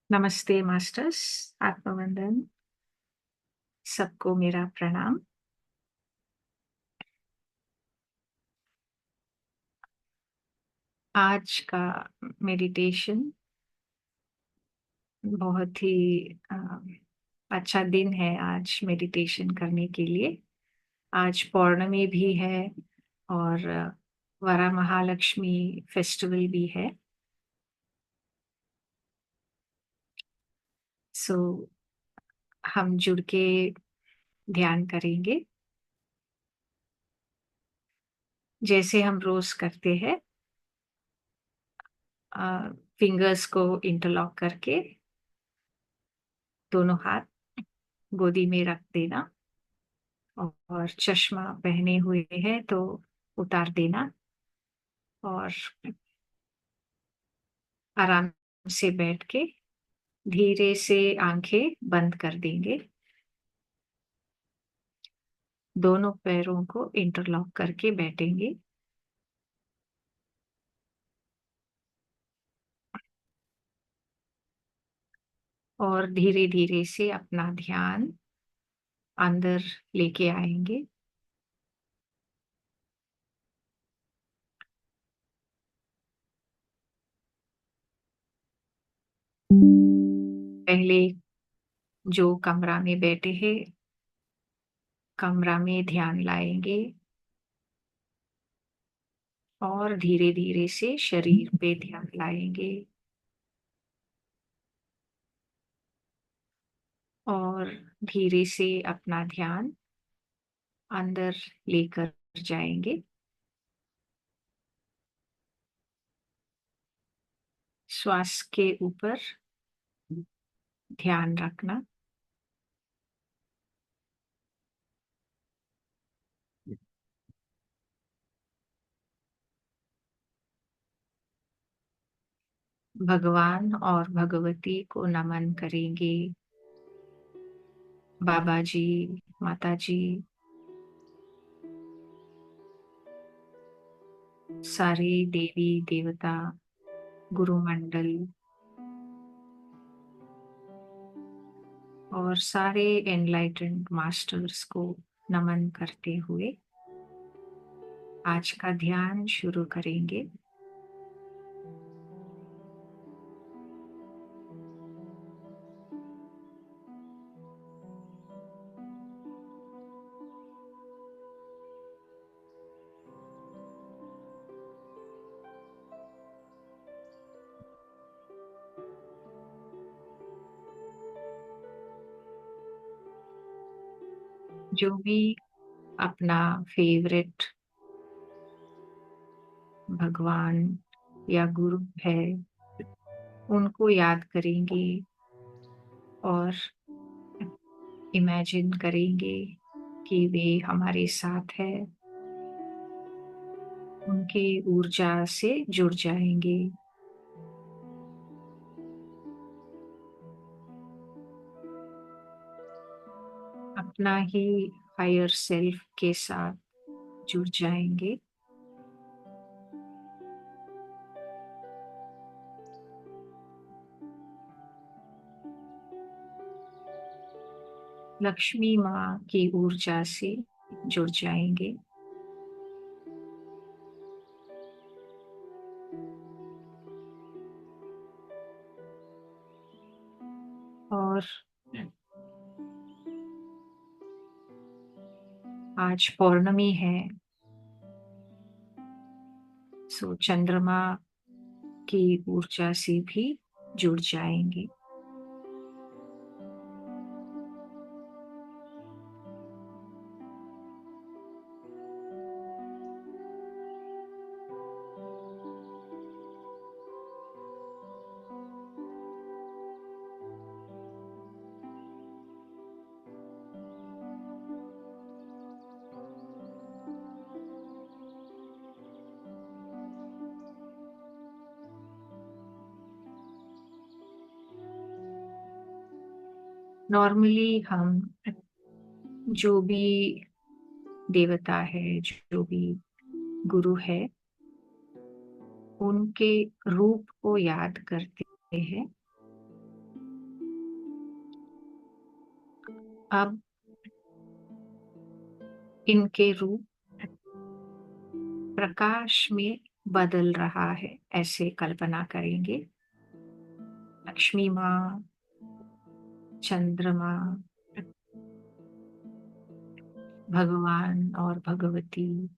नमस्ते मास्टर्स, आत्मवंदन, सबको मेरा प्रणाम। आज का मेडिटेशन बहुत ही अच्छा दिन है आज मेडिटेशन करने के लिए। आज पौर्णमी भी है और वरा महालक्ष्मी फेस्टिवल भी है। सो हम जुड़ के ध्यान करेंगे जैसे हम रोज करते हैं। फिंगर्स को इंटरलॉक करके दोनों हाथ गोदी में रख देना और चश्मा पहने हुए हैं तो उतार देना और आराम से बैठ के धीरे से आंखें बंद कर देंगे। दोनों पैरों को इंटरलॉक करके बैठेंगे और धीरे धीरे से अपना ध्यान अंदर लेके आएंगे। पहले जो कमरा में बैठे हैं, कमरा में ध्यान लाएंगे और धीरे धीरे से शरीर पे ध्यान लाएंगे और धीरे से अपना ध्यान अंदर लेकर जाएंगे। श्वास के ऊपर ध्यान रखना। भगवान और भगवती को नमन करेंगे। बाबा जी, माता जी, सारे देवी देवता, गुरु मंडल और सारे एनलाइटेंड मास्टर्स को नमन करते हुए आज का ध्यान शुरू करेंगे। जो भी अपना फेवरेट भगवान या गुरु है उनको याद करेंगे और इमेजिन करेंगे कि वे हमारे साथ है। उनके ऊर्जा से जुड़ जाएंगे। अपना ही हायर सेल्फ के साथ जुड़ जाएंगे। लक्ष्मी माँ की ऊर्जा से जुड़ जाएंगे और आज पौर्णमी है, सो चंद्रमा की ऊर्जा से भी जुड़ जाएंगे। नॉर्मली हम जो भी देवता है, जो भी गुरु है, उनके रूप को याद करते हैं अब इनके रूप प्रकाश में बदल रहा है, ऐसे कल्पना करेंगे। लक्ष्मी माँ, चंद्रमा, भगवान और भगवती,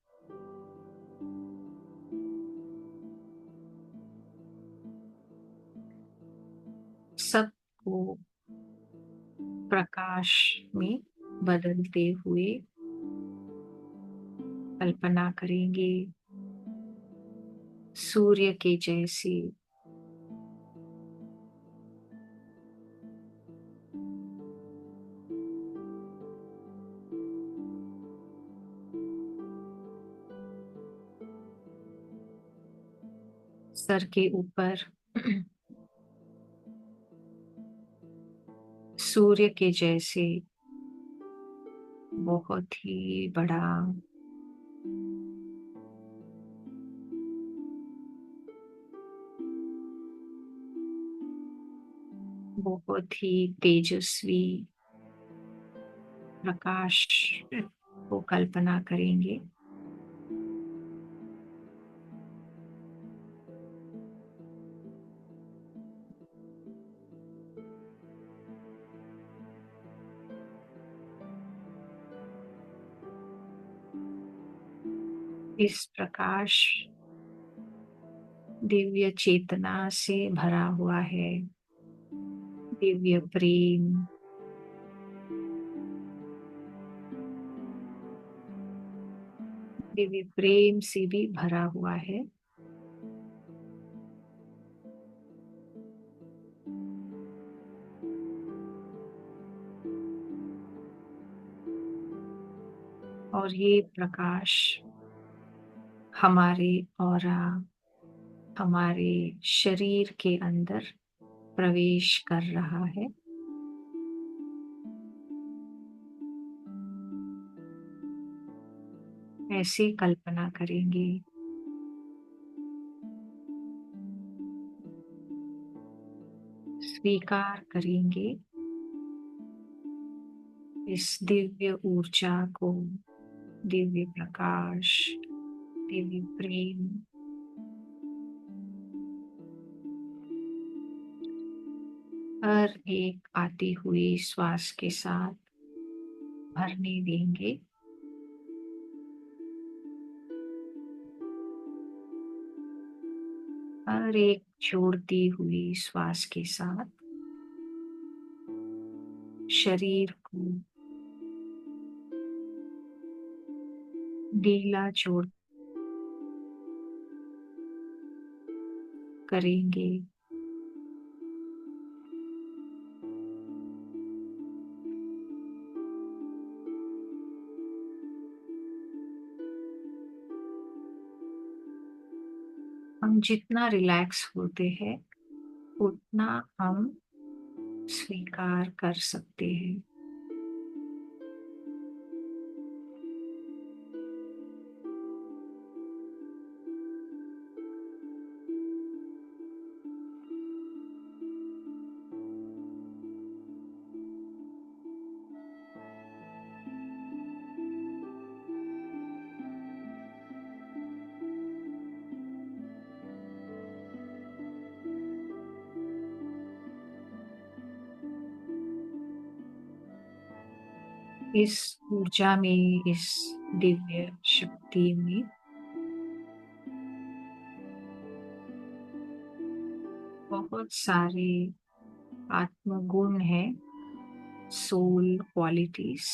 सबको प्रकाश में बदलते हुए कल्पना करेंगे। सूर्य के जैसे सर के ऊपर सूर्य के जैसे बहुत ही बड़ा बहुत ही तेजस्वी प्रकाश को कल्पना करेंगे। इस प्रकाश दिव्य चेतना से भरा हुआ है, दिव्य प्रेम, दिव्य प्रेम से भी भरा हुआ है। और ये प्रकाश हमारे ऑरा, हमारे शरीर के अंदर प्रवेश कर रहा है। ऐसे कल्पना करेंगे। स्वीकार करेंगे इस दिव्य ऊर्जा को, दिव्य प्रकाश, दिव्य प्रेम। हर एक आती हुई श्वास के साथ भरने देंगे। हर एक छोड़ती हुई श्वास के साथ शरीर को ढीला छोड़ करेंगे। हम जितना रिलैक्स होते हैं उतना हम स्वीकार कर सकते हैं। इस ऊर्जा में, इस दिव्य शक्ति में बहुत सारे आत्मगुण हैं, सोल क्वालिटीज।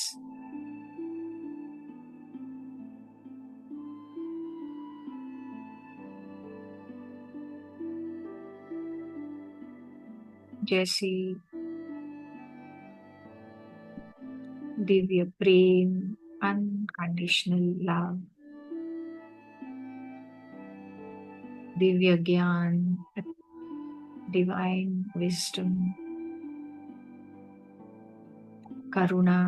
जैसे दिव्य प्रेम, अनकंडीशनल लव, दिव्य ज्ञान, डिवाइन विजडम, करुणा,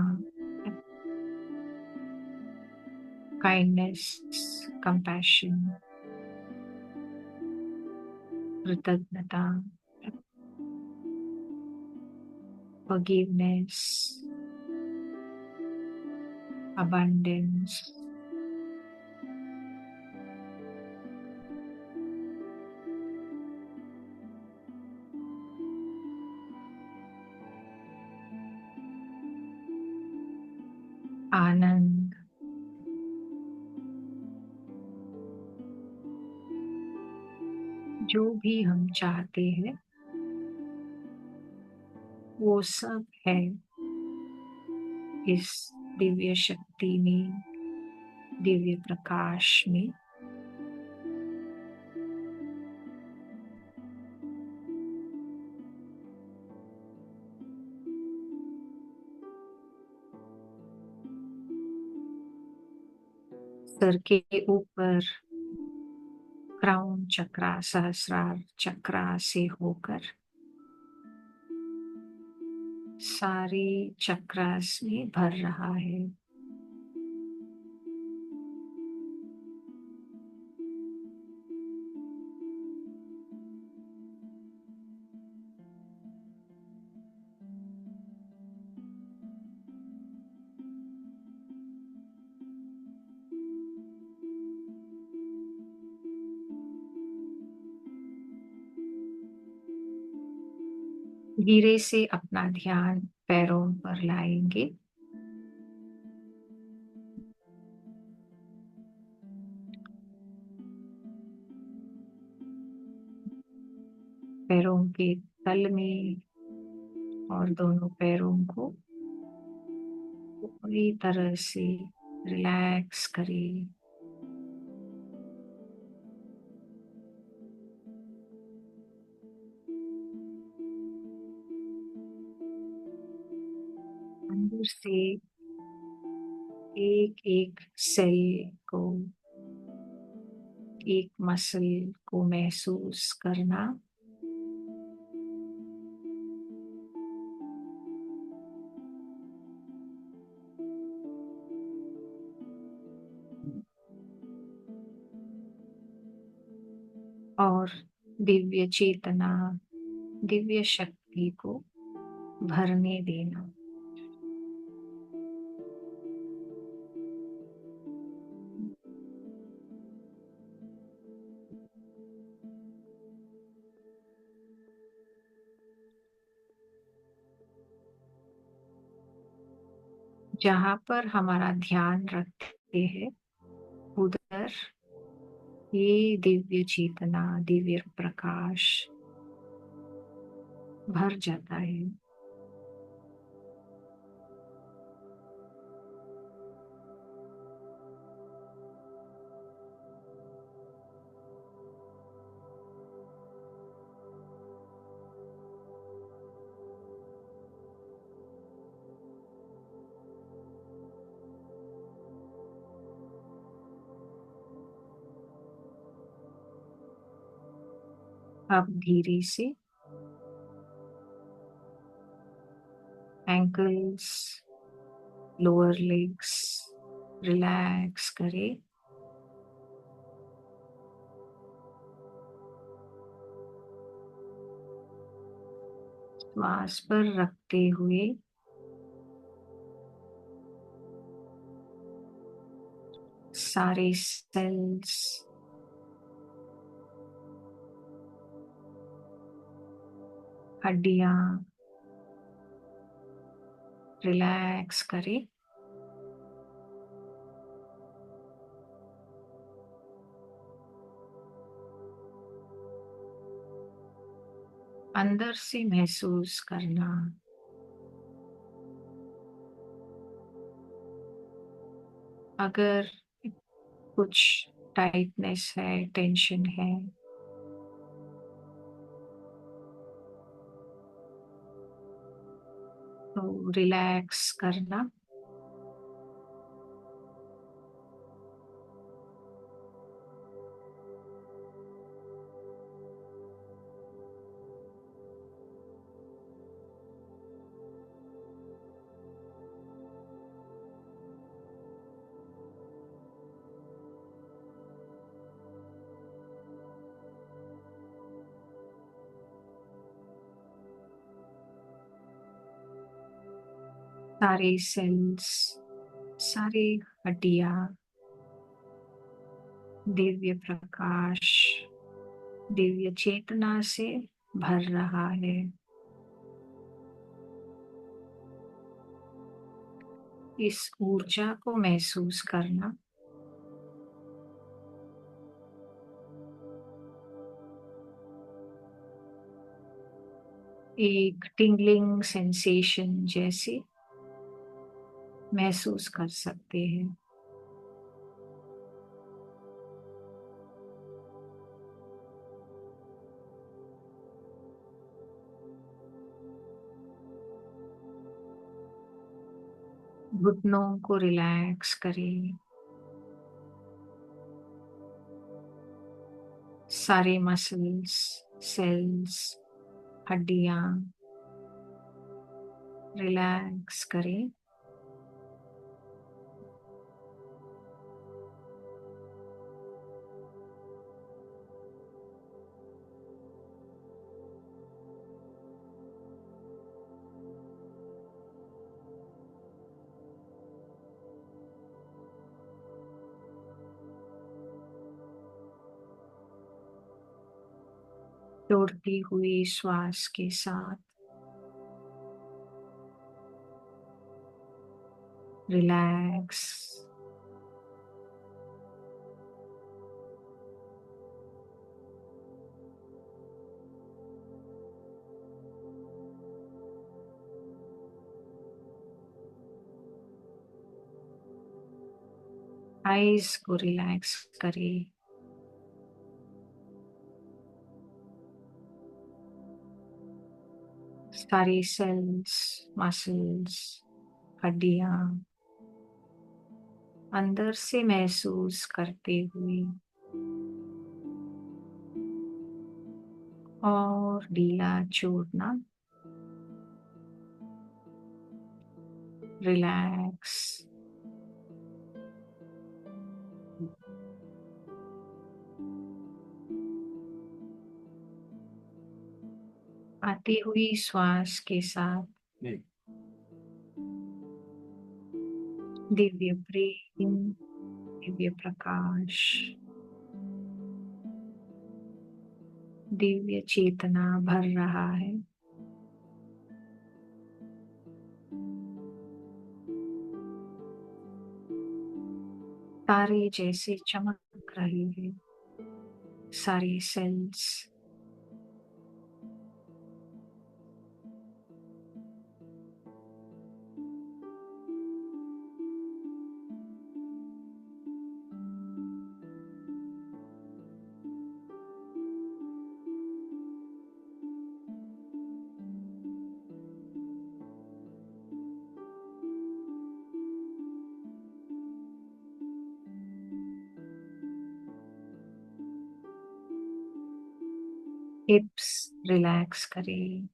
काइंडनेस, कंपैशन, कृतज्ञता, फॉरगिवनेस, abundance, आनंद, जो भी हम चाहते हैं वो सब है इस दिव्य शक्ति में, दिव्य प्रकाश में। सर के ऊपर क्राउन चक्रा, सहस्रार चक्रा से होकर सारे चक्रास में भर रहा है। धीरे से अपना ध्यान पैरों पर लाएंगे। पैरों के तल में और दोनों पैरों को पूरी तरह से रिलैक्स करें। अंदर से एक एक सेल को, एक मसल को महसूस करना। और दिव्य चेतना, दिव्य शक्ति को भरने देना। जहाँ पर हमारा ध्यान रखते हैं उधर ये दिव्य चेतना, दिव्य प्रकाश भर जाता है। अब धीरे से एंकल्स, लोअर लेग्स रिलैक्स करें। श्वास पर रखते हुए सारे सेल्स, हड्डियां रिलैक्स करें। अंदर से महसूस करना अगर कुछ टाइटनेस है, टेंशन है, तो रिलैक्स करना। सारे सेल्स सारी हड्डियां दिव्य प्रकाश, दिव्य चेतना से भर रहा है। इस ऊर्जा को महसूस करना। एक टिंगलिंग सेंसेशन जैसे महसूस कर सकते हैं। घुटनों को रिलैक्स करें। सारे मसल्स, सेल्स, हड्डियां रिलैक्स करें। छोड़ती हुई श्वास के साथ रिलैक्स। आईज को रिलैक्स करें। सारी सेल्स, मसल्स, हड्डियां अंदर से महसूस करते हुए और ढीला छोड़ना। रिलैक्स। आती हुई श्वास के साथ दिव्य प्रेम, दिव्य प्रकाश, दिव्य चेतना भर रहा है। तारे जैसे चमक रहे हैं सारी सेल्स। हिप्स रिलैक्स करें।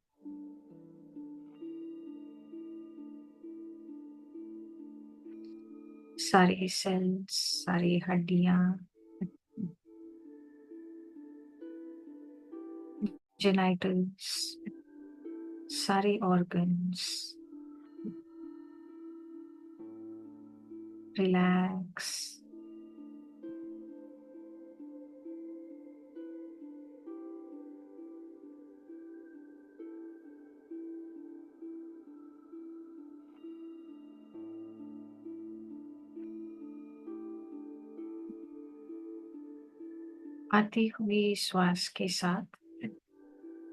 सारी सेल्स, सारी हड्डियां, जेनाइटल्स, सारे ऑर्गन्स रिलैक्स। आती हुई श्वास के साथ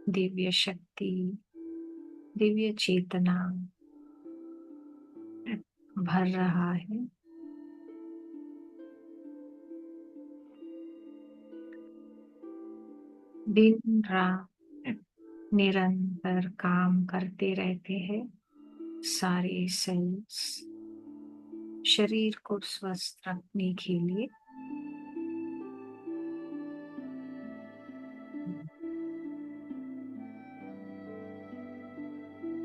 दिव्य शक्ति, दिव्य चेतना भर रहा है। दिन रात निरंतर काम करते रहते हैं सारे सेल्स शरीर को स्वस्थ रखने के लिए।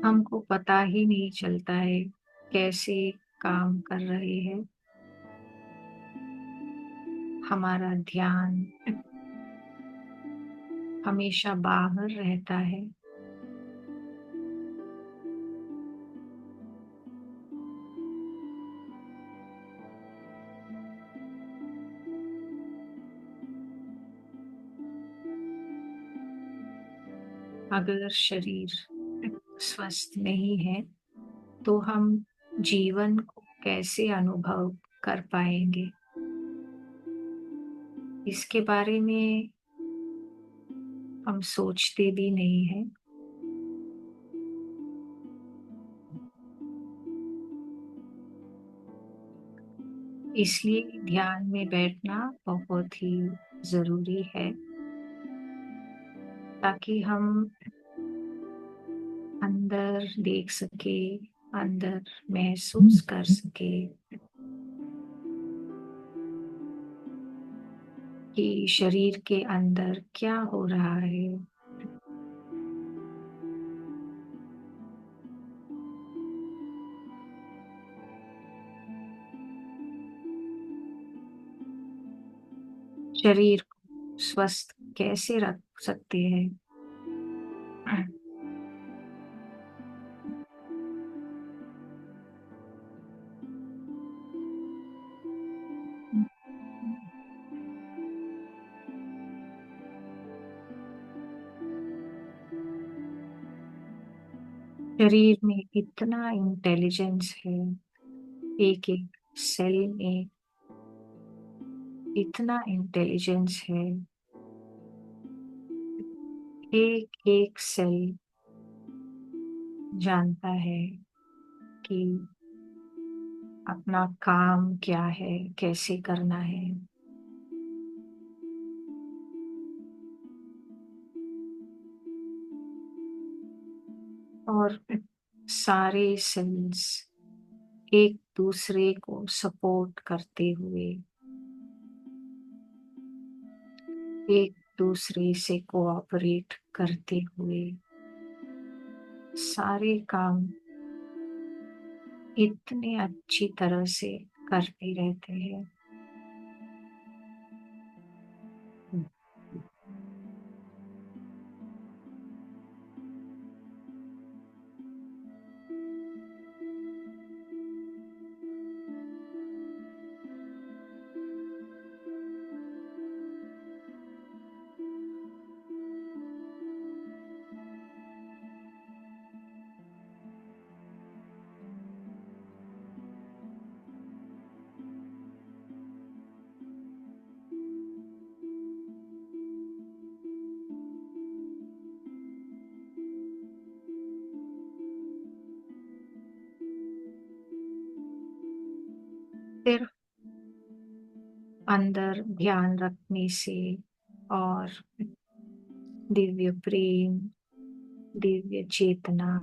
हमको पता ही नहीं चलता है कैसे काम कर रहे हैं। हमारा ध्यान हमेशा बाहर रहता है। अगर शरीर स्वस्थ नहीं है, तो हम जीवन को कैसे अनुभव कर पाएंगे? इसके बारे में हम सोचते भी नहीं हैं। इसलिए ध्यान में बैठना बहुत ही ज़रूरी है, ताकि हम अंदर देख सके, अंदर महसूस कर सके कि शरीर के अंदर क्या हो रहा है। शरीर को स्वस्थ कैसे रख सकते हैं? शरीर में इतना इंटेलिजेंस है, एक एक सेल में इतना इंटेलिजेंस है। एक एक सेल जानता है कि अपना काम क्या है, कैसे करना है। और सारे सेल्स एक दूसरे को सपोर्ट करते हुए, एक दूसरे से कोऑपरेट करते हुए सारे काम इतने अच्छी तरह से करते रहते हैं। सिर्फ अंदर ध्यान रखने से और दिव्य प्रेम, दिव्य चेतना,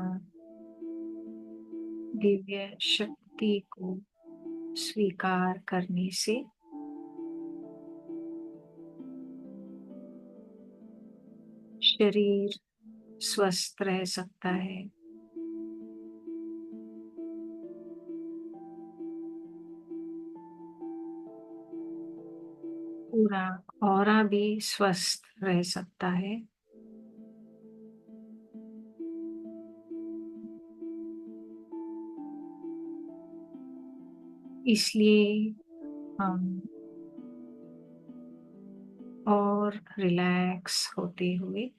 दिव्य शक्ति को स्वीकार करने से शरीर स्वस्थ रह सकता है। पूरा ऑरा भी स्वस्थ रह सकता है। इसलिए हम और रिलैक्स होते हुए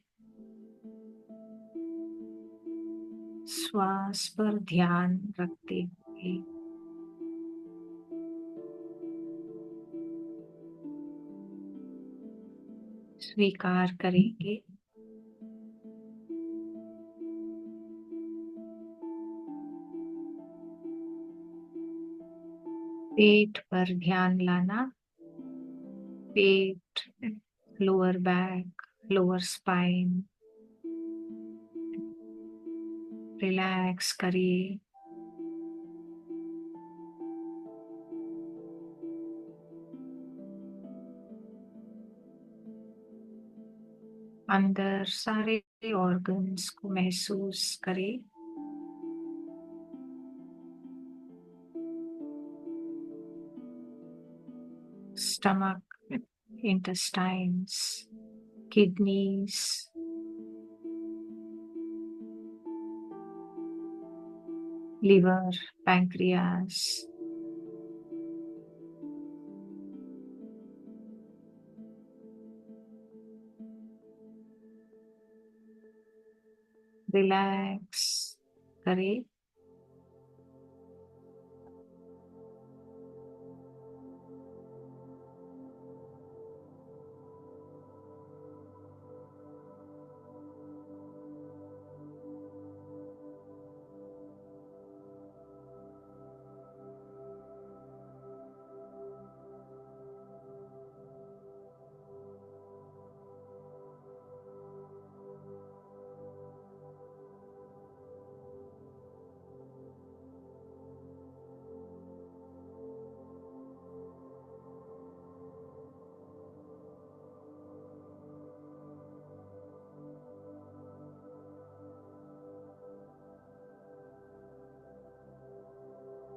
श्वास पर ध्यान रखते हुए स्वीकार करेंगे पेट पर ध्यान लाना। पेट, lower back, lower spine relax करिए। अंदर सारे ऑर्गन्स को महसूस करें। Stomach, intestines, kidneys, liver, pancreas, relax करें।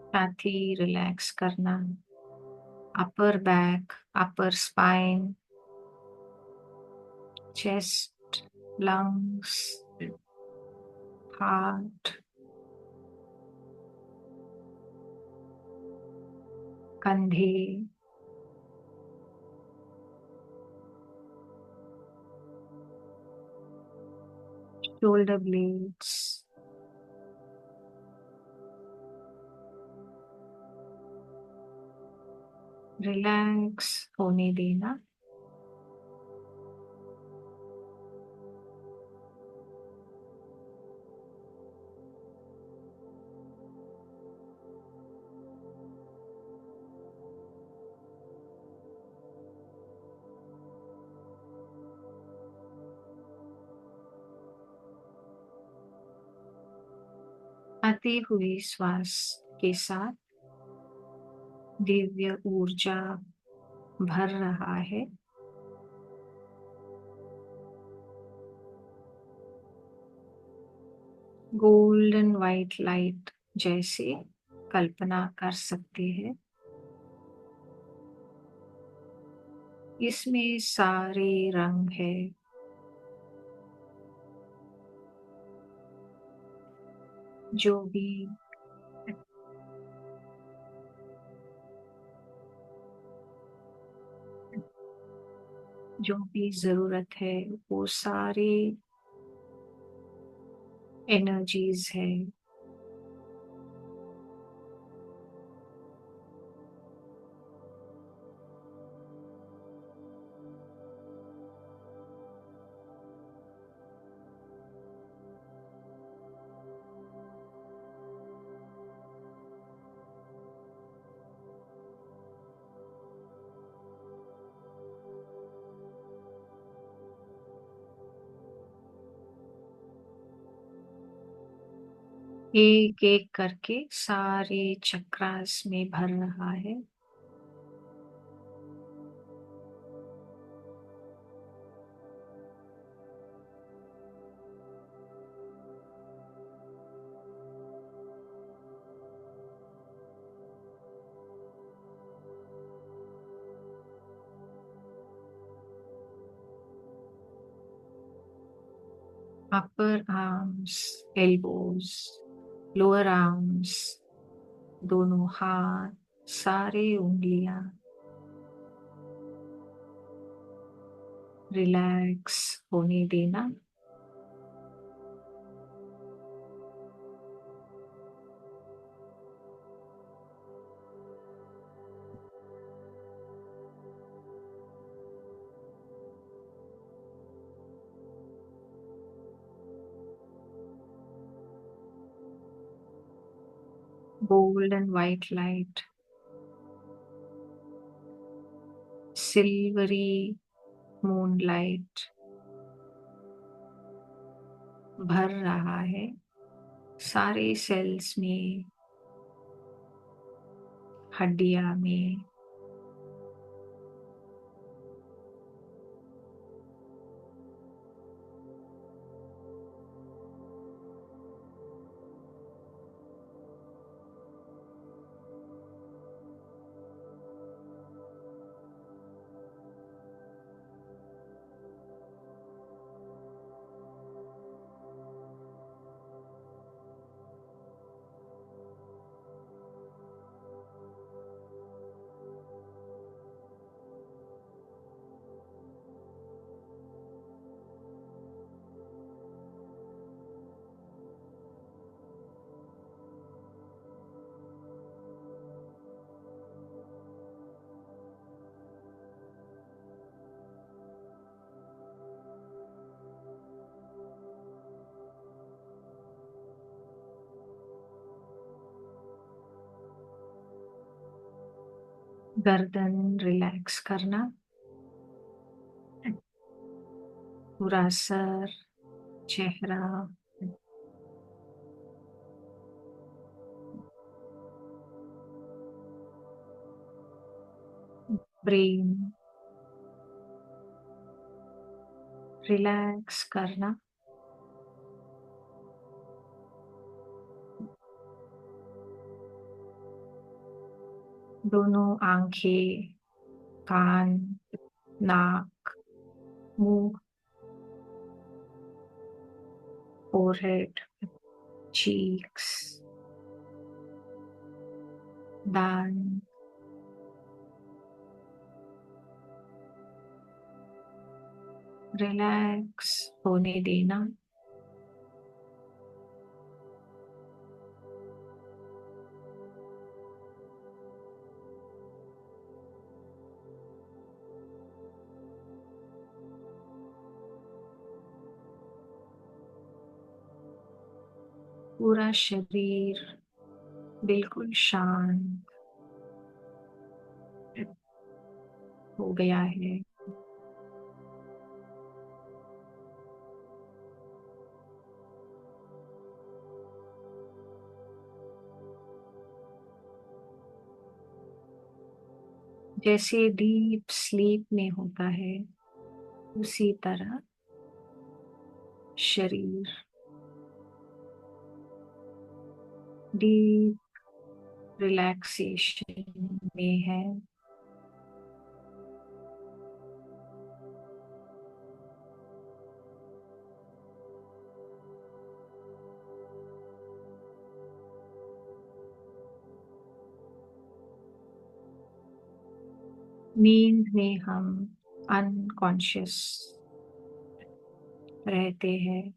छाती रिलैक्स करना, upper back, upper spine, chest, lungs, heart, कंधे, शोल्डर ब्लेड्स, रिलैक्स होने देना। आती हुई श्वास के साथ दिव्य ऊर्जा भर रहा है। गोल्डन वाइट लाइट जैसे कल्पना कर सकते हैं। इसमें सारे रंग है, जो भी जरूरत है, वो सारे एनर्जीज है। एक एक करके सारे चक्रास में भर रहा है। अपर आर्म्स, एल्बोज, लोअर आर्म्स, दोनों हाथ, सारे उंगलियां रिलैक्स होने देना। Golden white light silvery moonlight भर रहा है सारे सेल्स में, हड्डियां में। गर्दन रिलैक्स करना, पूरा सर, चेहरा, ब्रेन रिलैक्स करना, दोनों आंखें, कान, नाक, मुंह, फोरहेड, चीक्स, दांत, रिलैक्स होने देना। पूरा शरीर बिल्कुल शांत हो गया है। जैसे डीप स्लीप में होता है, उसी तरह शरीर डीप रिलैक्सेशन में है। नींद में हम अनकॉन्शियस रहते हैं।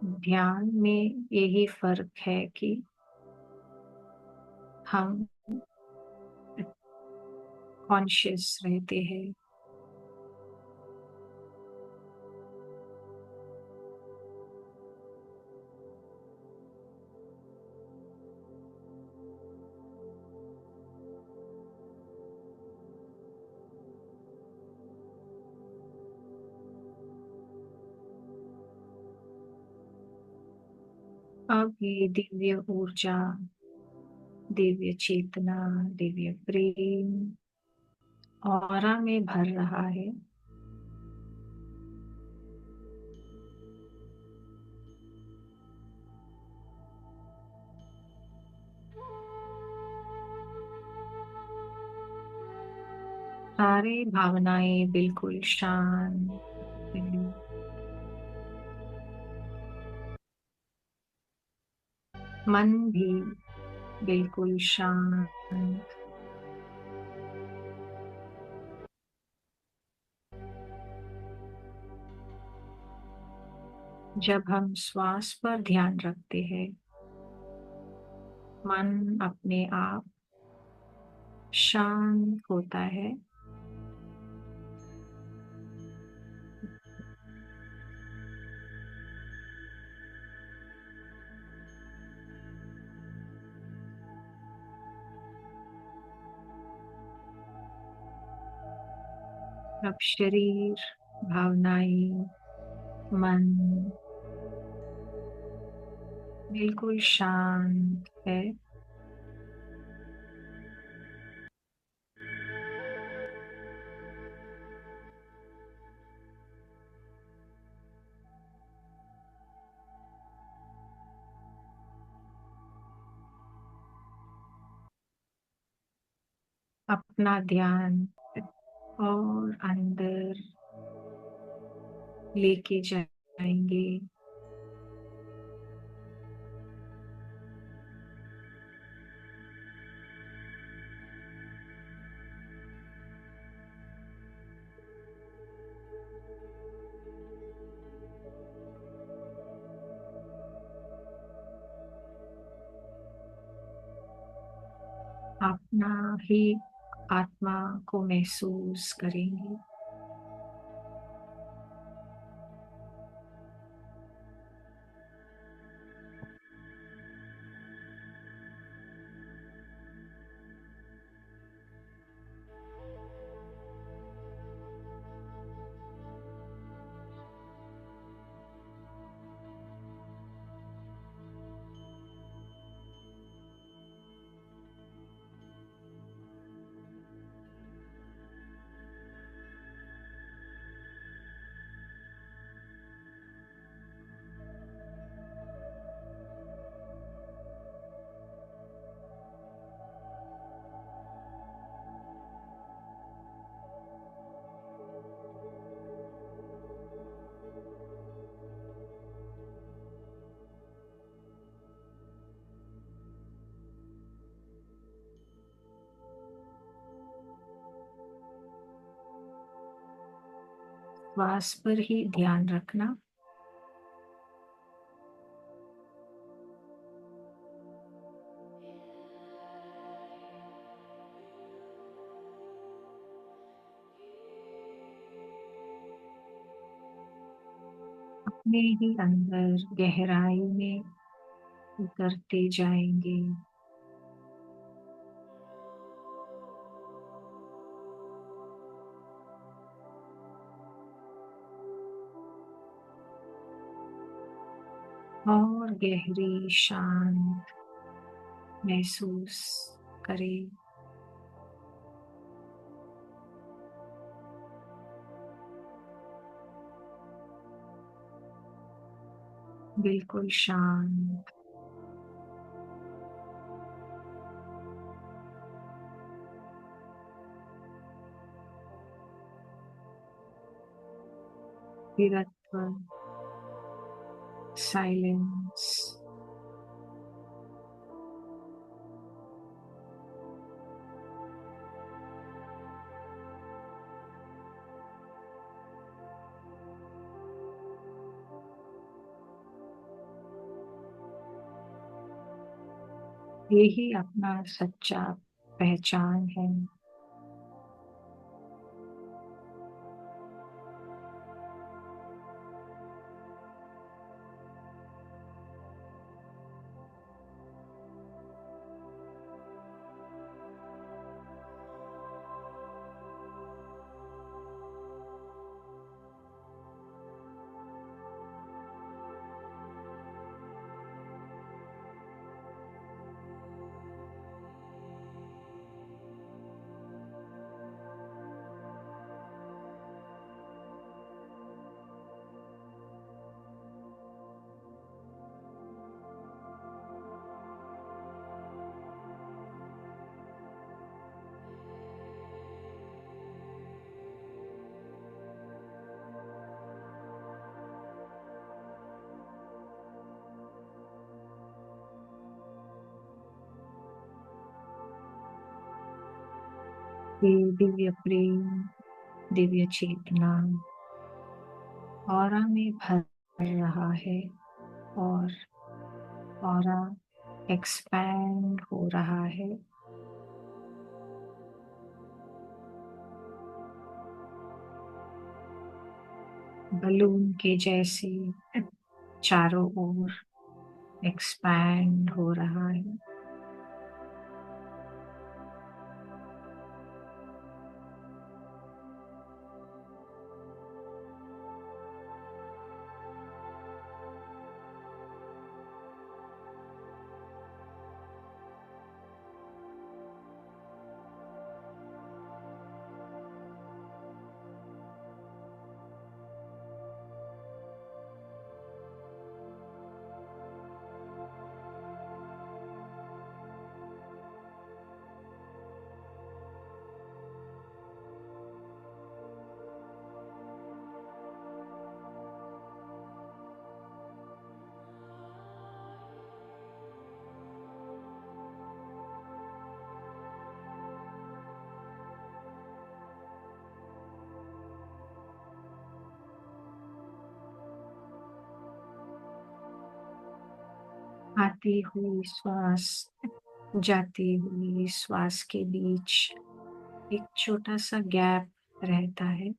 ध्यान में यही फर्क है कि हम कॉन्शियस रहते हैं। अब ये दिव्य ऊर्जा, दिव्य चेतना, दिव्य प्रेम ऑरा में भर रहा है। सारी भावनाएं बिल्कुल शांत हैं। मन भी बिल्कुल शांत। जब हम श्वास पर ध्यान रखते हैं, मन अपने आप शांत होता है। अब शरीर, भावनाएं, मन बिल्कुल शांत है। अपना ध्यान और अंदर लेके जाएंगे। अपना ही आत्मा को महसूस करेंगे। श्वास पर ही ध्यान रखना। अपने ही अंदर गहराई में उतरते जाएंगे। और गहरी शांत महसूस करें। बिल्कुल शांत। स्थिरत्व, साइलेंस। यही अपना सच्चा पहचान है। ये दिव्य प्रेम, दिव्य चेतना ऑरा में भर रहा है और ऑरा एक्सपैंड हो रहा है। बलून के जैसे चारों ओर एक्सपैंड हो रहा है। आती हुई श्वास, जाती हुई श्वास के बीच एक छोटा सा गैप रहता है।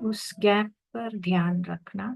उस गैप पर ध्यान रखना।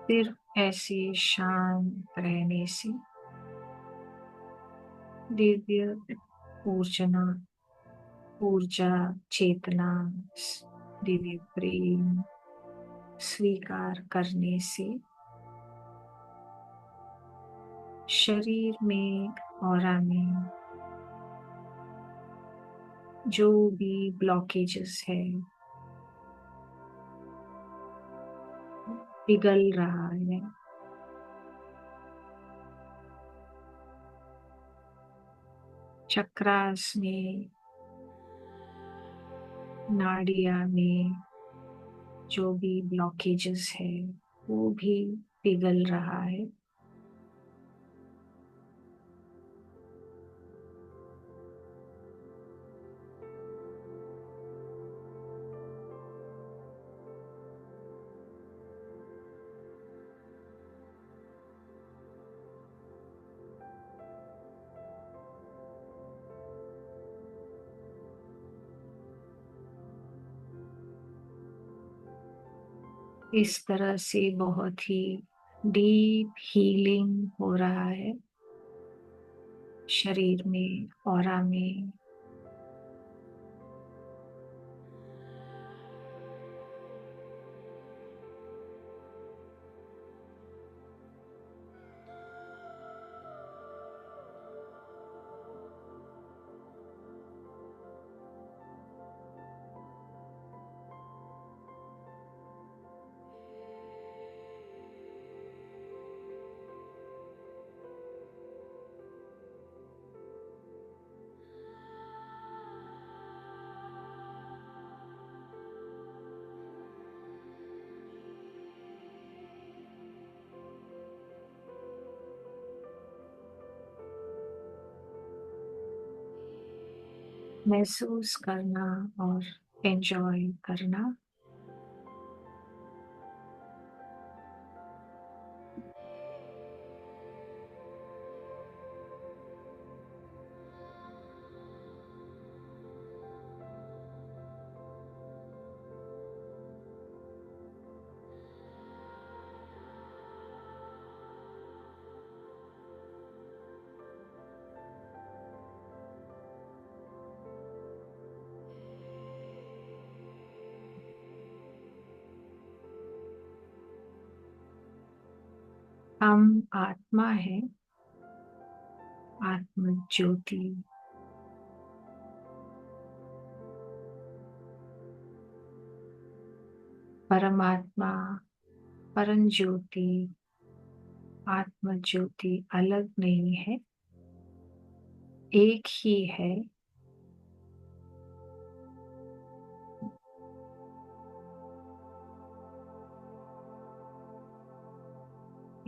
सिर्फ ऐसे शांत रहने से दिव्य ऊर्जा ऊर्जा, चेतना, दिव्य प्रेम स्वीकार करने से शरीर में, ऑरा में जो भी ब्लॉकेजेस है पिघल रहा है। चक्रास में, नाड़िया में जो भी ब्लॉकेजेस है वो भी पिघल रहा है। इस तरह से बहुत ही डीप हीलिंग हो रहा है शरीर में, ऑरा में। महसूस करना और एंजॉय करना। हम आत्मा है, आत्म ज्योति। परमात्मा, परम ज्योति, आत्म ज्योति अलग नहीं है, एक ही है।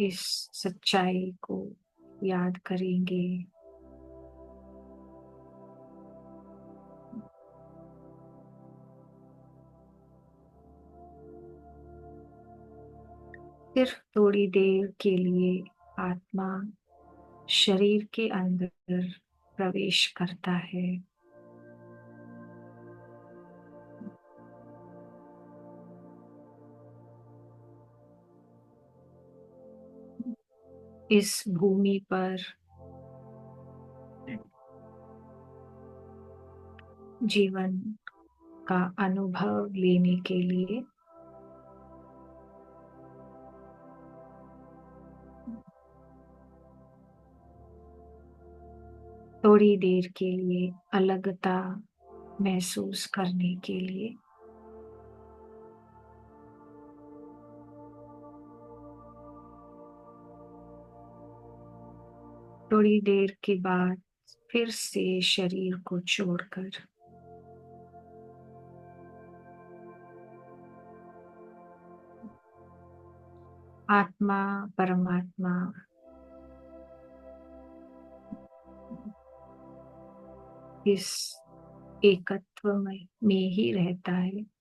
इस सच्चाई को याद करेंगे। सिर्फ थोड़ी देर के लिए आत्मा शरीर के अंदर प्रवेश करता है। इस भूमि पर जीवन का अनुभव लेने के लिए थोड़ी देर के लिए अलगता महसूस करने के लिए थोड़ी देर के बाद फिर से शरीर को छोड़कर आत्मा, परमात्मा इस एकत्व में ही रहता है।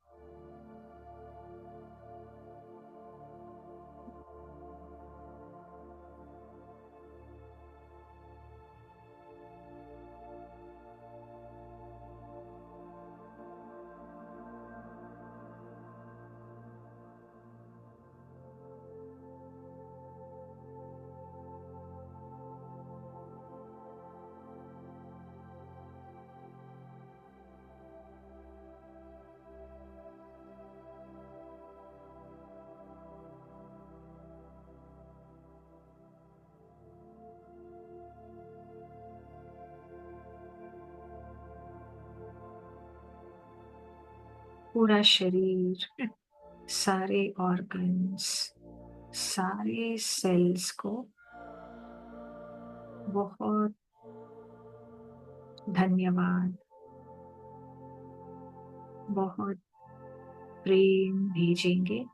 पूरा शरीर, सारे ऑर्गन्स, सारे सेल्स को बहुत धन्यवाद, बहुत प्रेम भेजेंगे।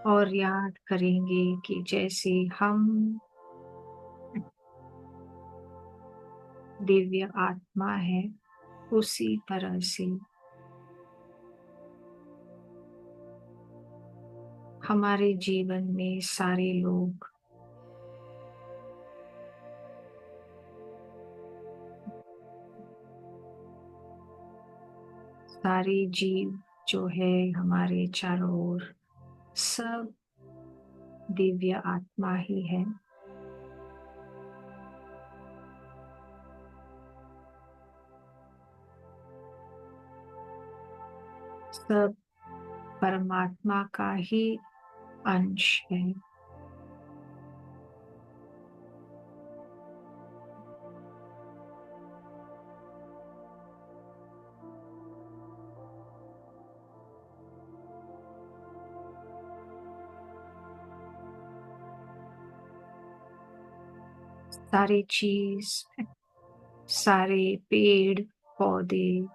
और याद करेंगे कि जैसे हम दिव्य आत्मा है, उसी तरह से हमारे जीवन में सारे लोग सारे जीव जो है हमारे चारों ओर, सब दिव्य आत्मा ही है। सब परमात्मा का ही अंश है। सारे चीज, सारे पेड़ पौधे,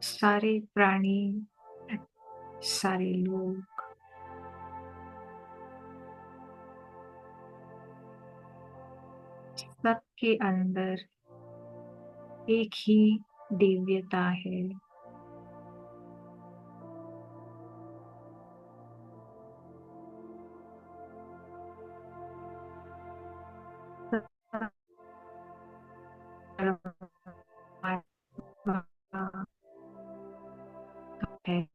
सारे प्राणी, सारे लोग सबके अंदर एक ही दिव्यता है। सब परमात्मा है।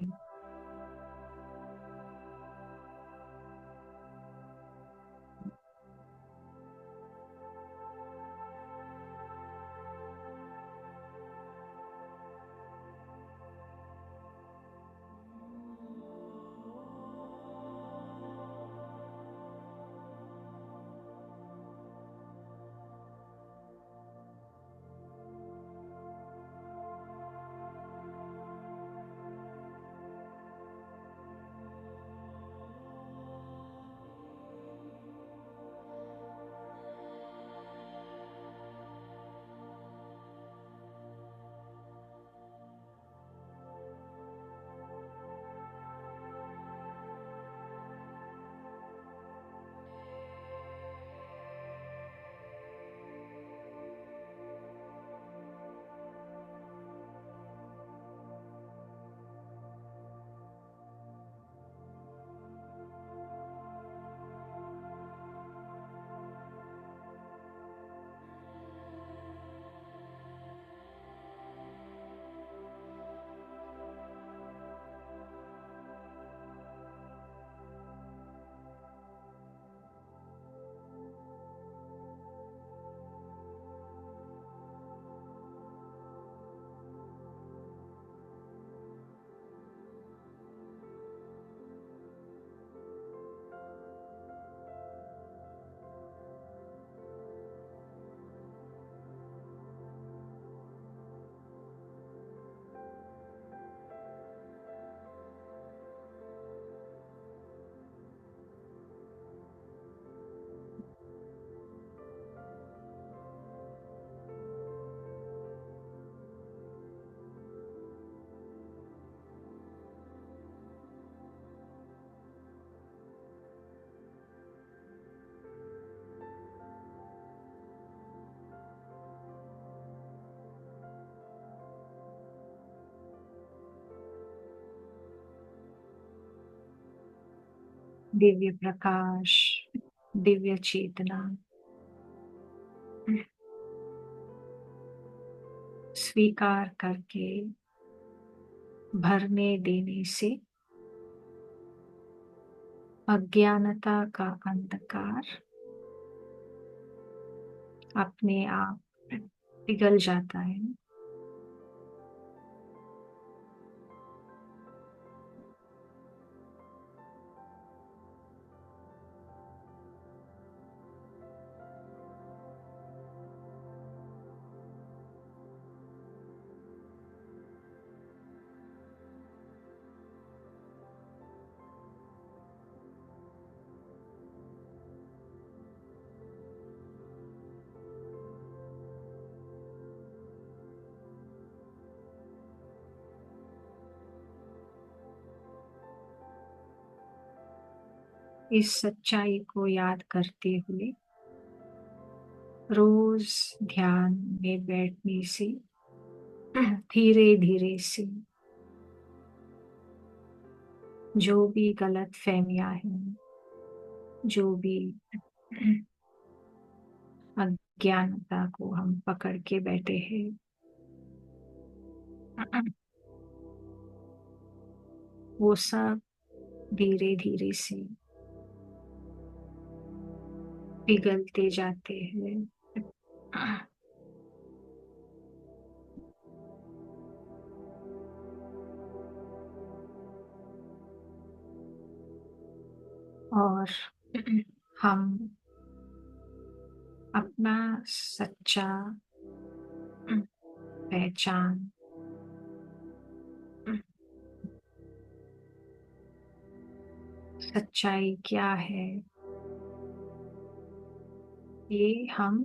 दिव्य प्रकाश, दिव्य चेतना स्वीकार करके भरने देने से अज्ञानता का अंधकार अपने आप पिघल जाता है। इस सच्चाई को याद करते हुए रोज ध्यान में बैठने से धीरे धीरे से जो भी गलत फहमियां हैं, जो भी अज्ञानता को हम पकड़ के बैठे हैं, वो सब धीरे धीरे से पिघलते जाते हैं। और हम अपना सच्चा पहचान सच्चाई क्या है, ये हम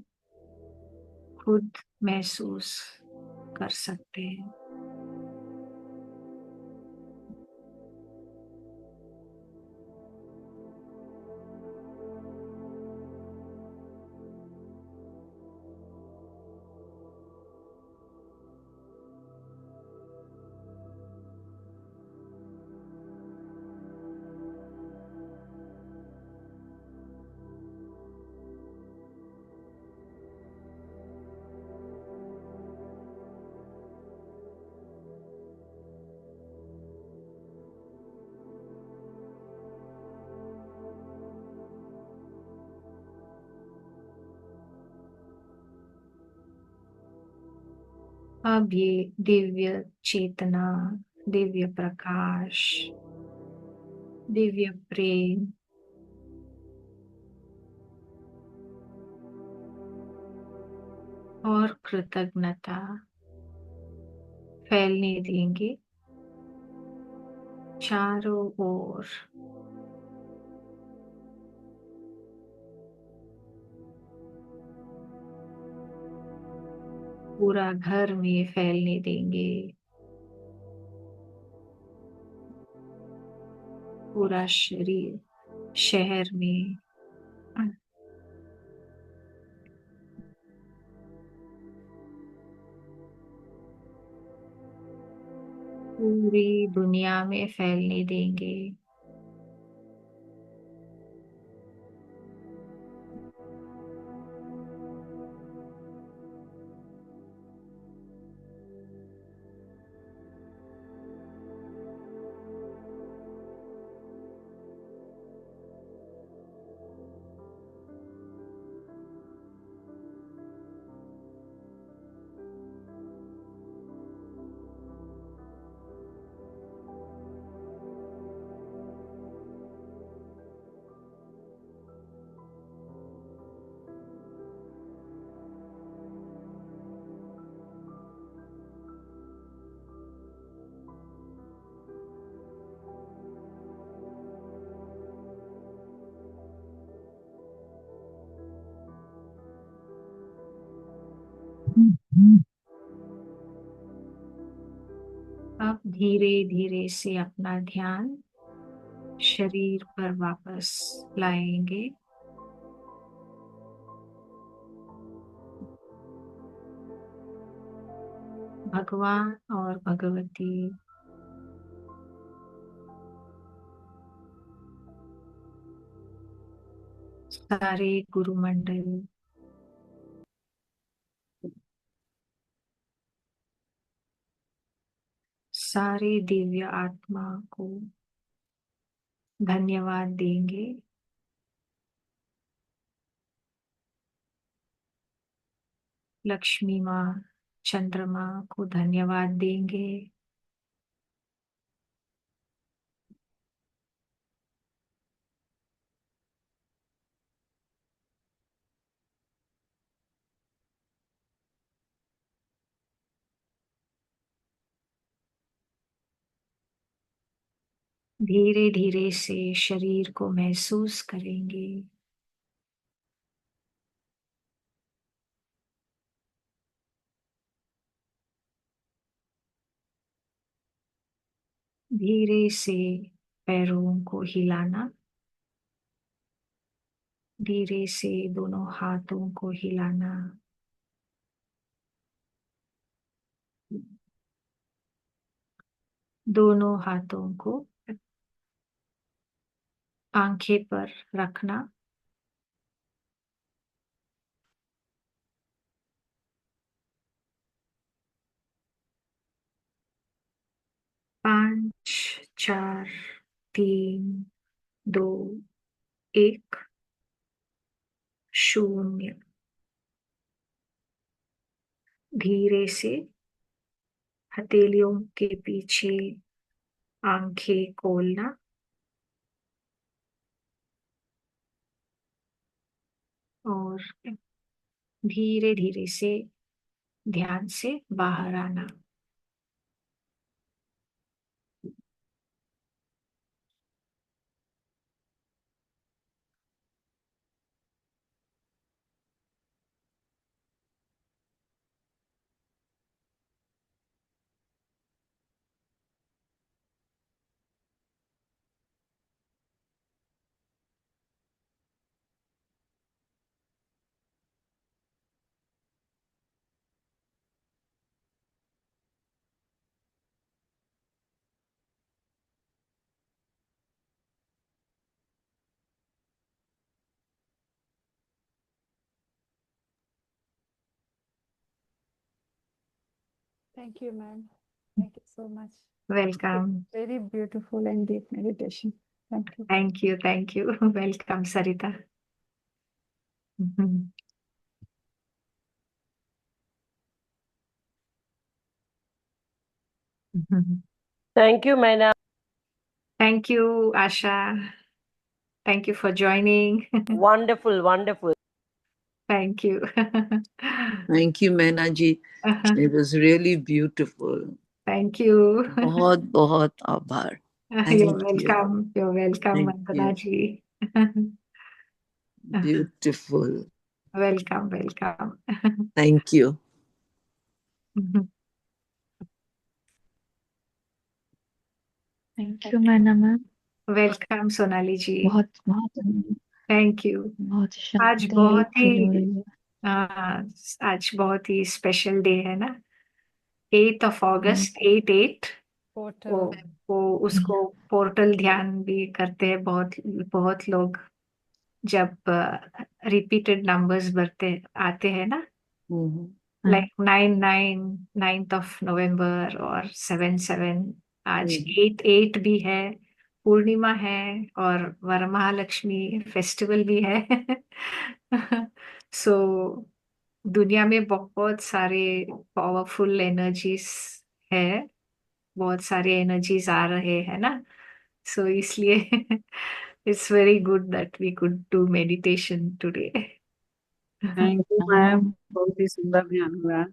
खुद महसूस कर सकते हैं। अब ये दिव्य चेतना, दिव्य प्रकाश, दिव्य प्रेम और कृतज्ञता फैलने देंगे चारों ओर। पूरा घर में फैलने देंगे, पूरा शरीर, शहर में, पूरी दुनिया में फैलने देंगे। अब धीरे धीरे से अपना ध्यान शरीर पर वापस लाएंगे। भगवान और भगवती सारे गुरु मंडल सारी दिव्य आत्मा को धन्यवाद देंगे। लक्ष्मी माँ, चंद्रमा को धन्यवाद देंगे। धीरे धीरे से शरीर को महसूस करेंगे। धीरे से पैरों को हिलाना, धीरे से दोनों हाथों को हिलाना, दोनों हाथों को आंखें पर रखना। पांच, चार, तीन, दो, एक, शून्य। धीरे से हथेलियों के पीछे आंखें खोलना और धीरे धीरे से ध्यान से बाहर आना। Thank you, ma'am. Thank you so much. Welcome. Very beautiful and deep meditation. Thank you. Thank you, thank you. Welcome Sarita. Thank you, Maina. Thank you Asha. Thank you for joining. Wonderful, wonderful. Thank you. Thank you, Meena ji. It was really beautiful. Thank you. बहुत बहुत आभार. You're Thank you. welcome. You're welcome, Thank Vandana you. ji. Beautiful. Welcome, welcome. Thank you. Thank you, ma'am. Welcome Sonali ji. बहुत बहुत thank you. बहुत आज शांति बहुत feel हो ही रही है। आज बहुत ही स्पेशल डे है ना। 8 अगस्त, 8/8 पोर्टल वो उसको पोर्टल ध्यान भी करते हैं बहुत बहुत लोग। जब रिपीटेड नंबर्स बढ़ते आते हैं ना, लाइक 9/9, 9th नवंबर और 7/7। आज 8/8 भी है, पूर्णिमा है और वरमहालक्ष्मी फेस्टिवल भी है। सो दुनिया में बहुत सारे पावरफुल एनर्जीज है, बहुत सारे एनर्जीज आ रहे हैं ना। सो इसलिए it's very good that we could do meditation today. Thank you ma'am, बहुत ही सुंदर ध्यान हुआ।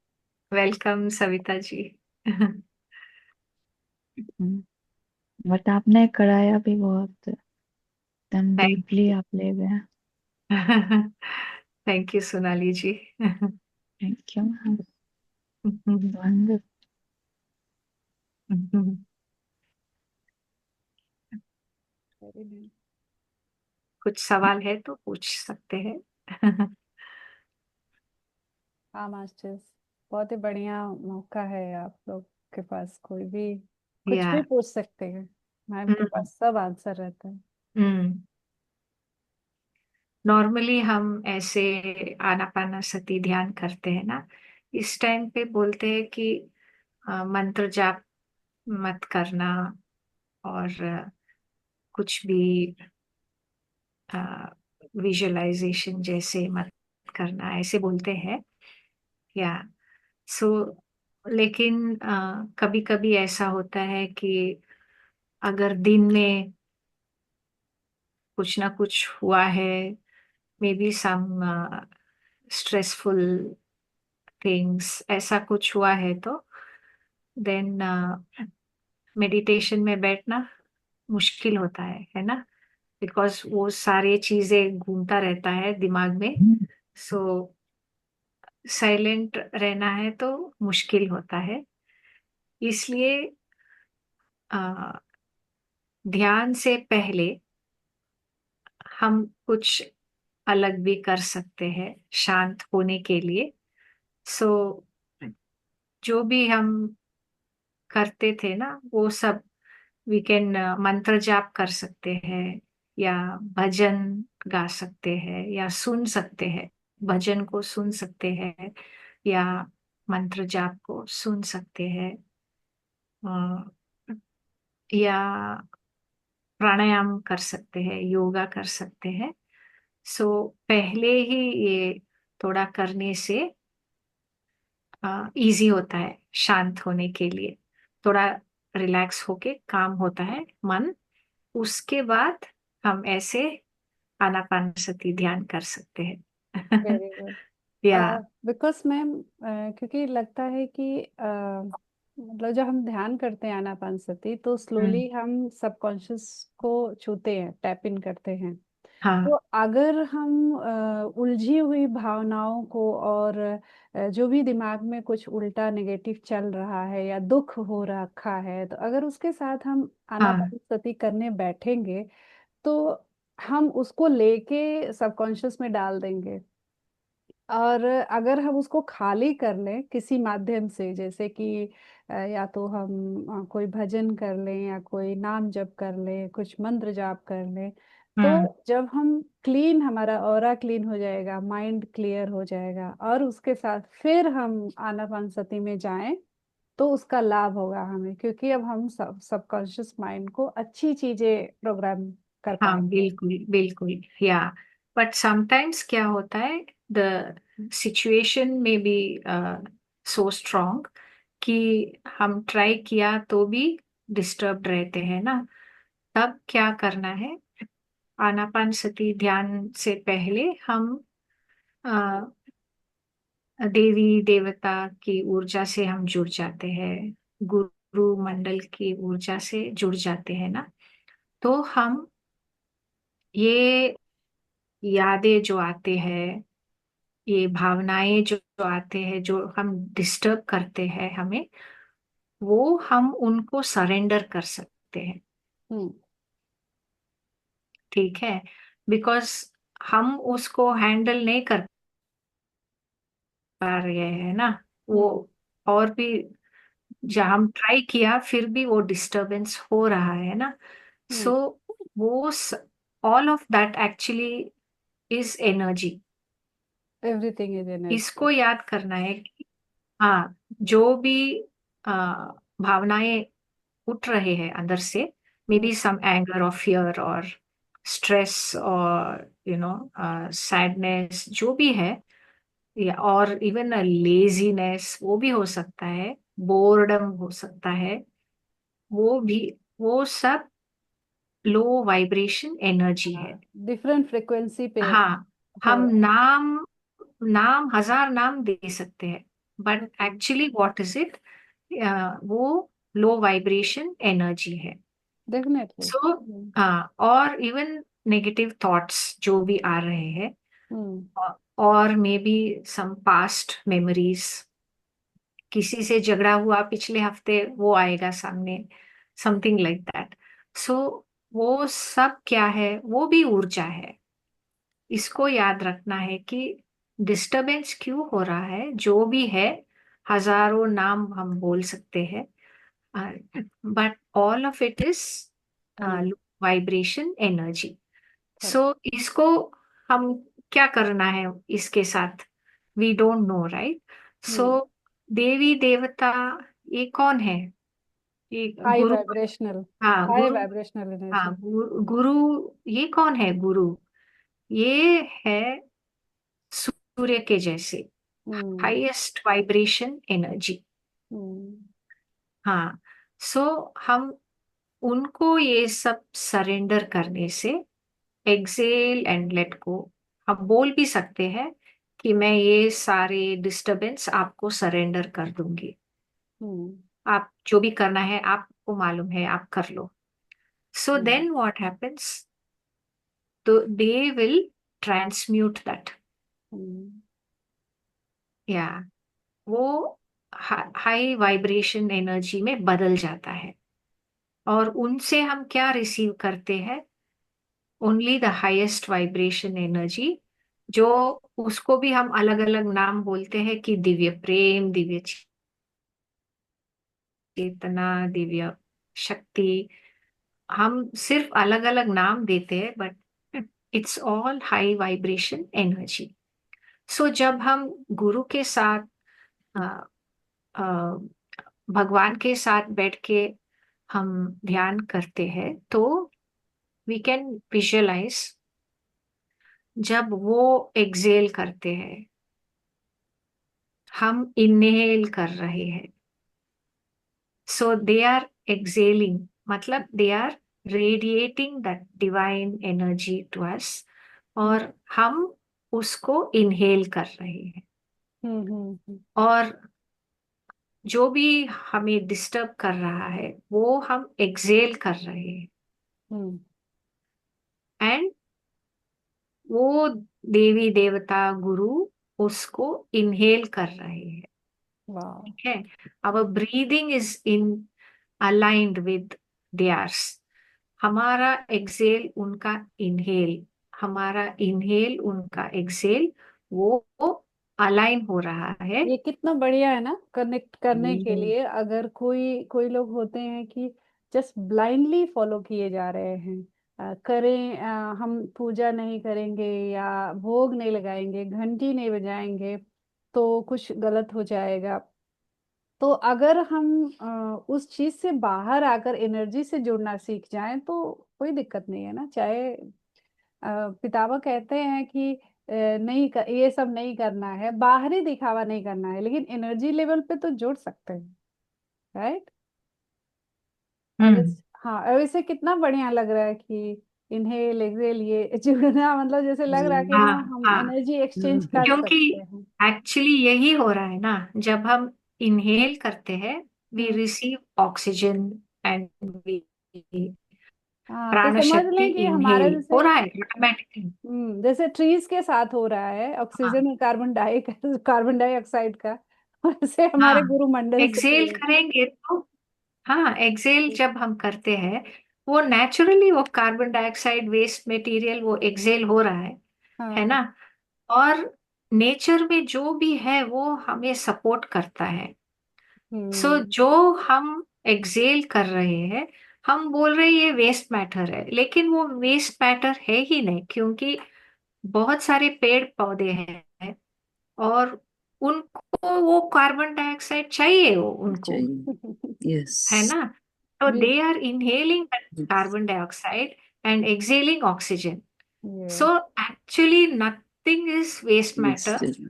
वेलकम सविता जी। बट आपने कराया भी बहुत एकदम डीपली आप ले गए। Thank you Sonali ji. Thank you ma'am. कुछ सवाल है तो पूछ सकते हैं। हाँ मास्टर्स, बहुत ही बढ़िया मौका है, आप लोग के पास कोई भी कुछ या भी पूछ सकते हैं, मैम के पास सब आंसर रहता है। नॉर्मली हम ऐसे आनापानसति ध्यान करते हैं ना, इस टाइम पे बोलते हैं कि मंत्र जाप मत करना, और कुछ भी विजुअलाइजेशन जैसे मत करना, ऐसे बोलते हैं। या सो लेकिन कभी कभी ऐसा होता है कि अगर दिन में कुछ ना कुछ हुआ है, maybe some stressful things, ऐसा कुछ हुआ है, तो देन मेडिटेशन में बैठना मुश्किल होता है ना, बिकॉज वो सारे चीजें घूमता रहता है दिमाग में। सो साइलेंट रहना है तो मुश्किल होता है। इसलिए अ, ध्यान से पहले हम कुछ अलग भी कर सकते हैं शांत होने के लिए। सो जो भी हम करते थे ना, वो सब वी कैन मंत्र जाप कर सकते हैं, या भजन गा सकते हैं, या सुन सकते हैं, भजन को सुन सकते हैं, या मंत्र जाप को सुन सकते हैं, या प्राणायाम कर सकते हैं, योगा कर सकते हैं। सो पहले ही ये थोड़ा करने से इजी होता है शांत होने के लिए, थोड़ा रिलैक्स होके काम होता है मन। उसके बाद हम ऐसे आनापानसती ध्यान कर सकते हैं। Very good. या बिकॉज मैम, क्योंकि लगता है कि मतलब जब हम ध्यान करते हैं आनापानसती, तो स्लोली हम सबकॉन्शियस को छूते हैं, टैप इन करते हैं। हाँ तो अगर हम उलझी हुई भावनाओं को और जो भी दिमाग में कुछ उल्टा नेगेटिव चल रहा है या दुख हो रखा है, तो अगर उसके साथ हम हाँ आनापानसती करने बैठेंगे, तो हम उसको लेके सबकॉन्शियस में डाल देंगे। और अगर हम उसको खाली कर लें किसी माध्यम से, जैसे कि या तो हम कोई भजन कर लें, या कोई नाम जप कर लें, कुछ मंत्र जाप कर लें, तो हम्म जब हम क्लीन, हमारा ऑरा क्लीन हो जाएगा, माइंड क्लियर हो जाएगा, और उसके साथ फिर हम आनापानसती में जाएं, तो उसका लाभ होगा हमें, क्योंकि अब हम सबकॉन्शियस माइंड को अच्छी चीजें प्रोग्राम कर हाँ पाएंगे। बिल्कुल बिल्कुल। या बट समटाइम्स क्या होता है, द सिचुएशन में बी सो स्ट्रॉन्ग कि हम ट्राई किया तो भी डिस्टर्ब रहते हैं ना। तब क्या करना है, आनापानसती ध्यान से पहले हम अ, देवी देवता की ऊर्जा से हम जुड़ जाते हैं, गुरु मंडल की ऊर्जा से जुड़ जाते हैं ना। तो हम ये यादें जो आते हैं, ये भावनाएं जो आते हैं, जो हम डिस्टर्ब करते हैं हमें, वो हम उनको सरेंडर कर सकते हैं। हम्म। ठीक है, बिकॉज हम उसको हैंडल नहीं कर पा रहे हैं ना वो, हम्म। और भी जब हम ट्राई किया फिर भी वो डिस्टरबेंस हो रहा है ना। हम्म। सो वो all of that actually is energy. Everything is energy. इसको याद करना है कि हाँ, जो भी आ, भावनाएं उठ रहे हैं अंदर से, मे बी सम एंगर और फियर और स्ट्रेस और सैडनेस, जो भी है, या और इवन लेजीनेस वो भी हो सकता है, बोर्डम हो सकता है, वो भी, वो सब लो वाइब्रेशन एनर्जी है। डिफरेंट फ्रिक्वेंसी पे हाँ, हो हम रहा है। नाम नाम हजार नाम दे सकते हैं, but actually what is it, वो लो वाइब्रेशन एनर्जी है। डेफिनेटली। सो और इवन नेगेटिव थॉट्स जो भी आ रहे हैं, हम्म। और maybe some past memories, किसी से झगड़ा हुआ पिछले हफ्ते वो आएगा सामने, समथिंग लाइक दैट। सो वो सब क्या है, वो भी ऊर्जा है। इसको याद रखना है कि डिस्टरबेंस क्यों हो रहा है, जो भी है, हजारों नाम हम बोल सकते हैं, but all of it is vibration energy. So इसको हम क्या करना है इसके साथ, we don't know right. So hmm. देवी देवता ये कौन है? कि हाई गुरु, वाइब्रेशनल, हाँ हाई गुरु, वाइब्रेशनल हाँ एनर्जी। गुरु, ये कौन है गुरु? ये है सूर्य के जैसे hmm. Highest vibration energy. Hmm. हाँ, सो हम उनको ये सब सरेंडर करने से, एक्सेल एंड लेट गो, हम बोल भी सकते हैं कि मैं ये सारे डिस्टरबेंस आपको सरेंडर कर दूंगी, हम्म। आप जो भी करना है आपको मालूम है, आप कर लो। सो हम्म। देन व्हाट हैपेंस, तो दे विल ट्रांसम्यूट दैट, हम्म। या वो हाई वाइब्रेशन एनर्जी में बदल जाता है। और उनसे हम क्या रिसीव करते हैं? Only the highest vibration energy, जो उसको भी हम अलग अलग नाम बोलते हैं कि दिव्य प्रेम, दिव्य चेतना, दिव्य शक्ति। हम सिर्फ अलग अलग नाम देते हैं, but it's all high vibration energy. So जब हम गुरु के साथ, अ, अ, भगवान के साथ बैठ के हम ध्यान करते हैं, तो वी कैन विजुअलाइज जब वो एक्सेल करते हैं, हम इनहेल कर रहे हैं, सो दे आर एक्सेलिंग, मतलब they are radiating that divine energy to us, और हम उसको इनहेल कर रहे हैं। हम्म। हम्म। और जो भी हमें डिस्टर्ब कर रहा है वो हम एक्सेल कर रहे हैं, हम्म। एंड वो देवी देवता गुरु उसको इनहेल कर रहे हैं। वाह। ठीक है, our breathing is in aligned with theirs. हमारा एक्सेल उनका इनहेल, हमारा इनहेल उनका एक्सेल, वो अलाइन हो रहा है। ये कितना बढ़िया है ना, कनेक्ट करने के Mm. लिए। अगर कोई कोई लोग होते हैं कि जस्ट ब्लाइंडली फॉलो किए जा रहे हैं, करें, हम पूजा नहीं करेंगे या भोग नहीं लगाएंगे, घंटी नहीं बजाएंगे तो कुछ गलत हो जाएगा। तो अगर हम उस चीज से बाहर आकर एनर्जी से जुड़ना सीख जाएं तो कोई दिक्कत नहीं है ना। चाहे पितामह कहते हैं कि नहीं ये सब नहीं करना है, बाहरी दिखावा नहीं करना है, लेकिन एनर्जी लेवल पे तो जुड़ सकते हैं, राइट। अब हम्म। हाँ, अब इसे कितना बढ़िया लग रहा है कि इनहेल एक्सेल ये जुड़ना, मतलब जैसे लग रहा है कि Mm. हाँ, हाँ हम हाँ, एनर्जी एक्सचेंज Mhm. कर क्योंकि सकते हैं। एक्चुअली यही हो रहा है ना, जब हम इनहेल करते हैं we hmm. Receive oxygen, and we, हाँ, तो प्राण समझ शक्ति लें कि हमारा इनहेल हो जैसे, रहा है ऑटोमेटिकली। जैसे ट्रीज के साथ हो रहा है हाँ ऑक्सीजन और कार्बन डाइऑक्साइड का, वैसे हमारे हाँ, गुरुमंडल से भी एक्सेल है। करेंगे तो, हाँ एक्सेल जब हम करते हैं, वो नेचुरली वो कार्बन डाइऑक्साइड वेस्ट मटेरियल वो एक्सेल हो रहा है हाँ। ना। और नेचर में जो भी है वो हमें सपोर्ट करता है। सो हम्म। जो हम एक्सेल कर रहे हैं, हम बोल रहे हैं ये वेस्ट मैटर है, लेकिन वो वेस्ट मैटर है ही नहीं, क्योंकि बहुत सारे पेड़ पौधे हैं और उनको वो कार्बन डाइऑक्साइड चाहिए, वो उनको, चाहिए. है Yes. ना। तो ये they are inhaling Yes. Carbon dioxide and exhaling oxygen. ये so actually nothing is waste matter. Wasted.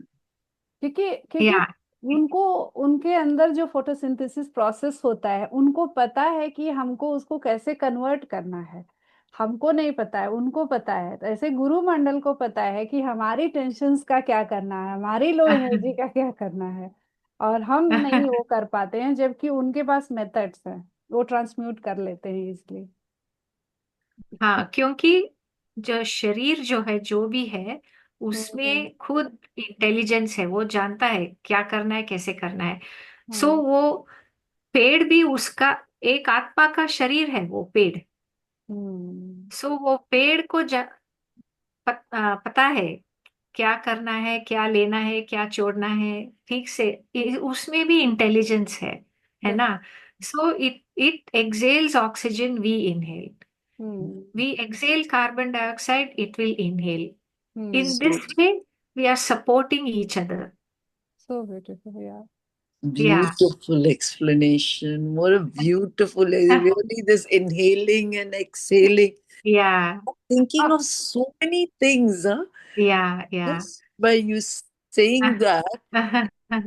क्योंकि या उनको, उनके अंदर जो फोटोसिंथेसिस प्रोसेस होता है, उनको पता है कि हमको उसको कैसे कन्वर्ट करना है। हमको नहीं पता है, उनको पता है। तो ऐसे गुरु मंडल को पता है कि हमारी टेंशन्स का क्या करना है, हमारी लो एनर्जी का क्या करना है, और हम नहीं वो कर पाते हैं, जबकि उनके पास मेथड्स हैं, वो ट्रांसम्यूट कर लेते हैं इसलिए। हाँ, क्योंकि जो शरीर जो है, जो भी है, हम्म। उसमें खुद इंटेलिजेंस है, वो जानता है क्या करना है, कैसे करना है। सो हाँ। वो पेड़ भी उसका एक आत्मा का शरीर है, वो पेड़। हम्म। सो वो पेड़ को पता है क्या करना है, क्या लेना है, क्या छोड़ना है, ठीक से। उसमें भी इंटेलिजेंस है तो ना। So it it exhales oxygen, we inhale, hmm. we exhale carbon dioxide, it will inhale. In hmm. this So, way we are supporting each other. So beautiful यार। Yeah. Beautiful explanation. What a beautiful, really, this inhaling and exhaling. Yeah. Thinking Oh, of so many things, huh? yeah, yeah. Just by you saying that,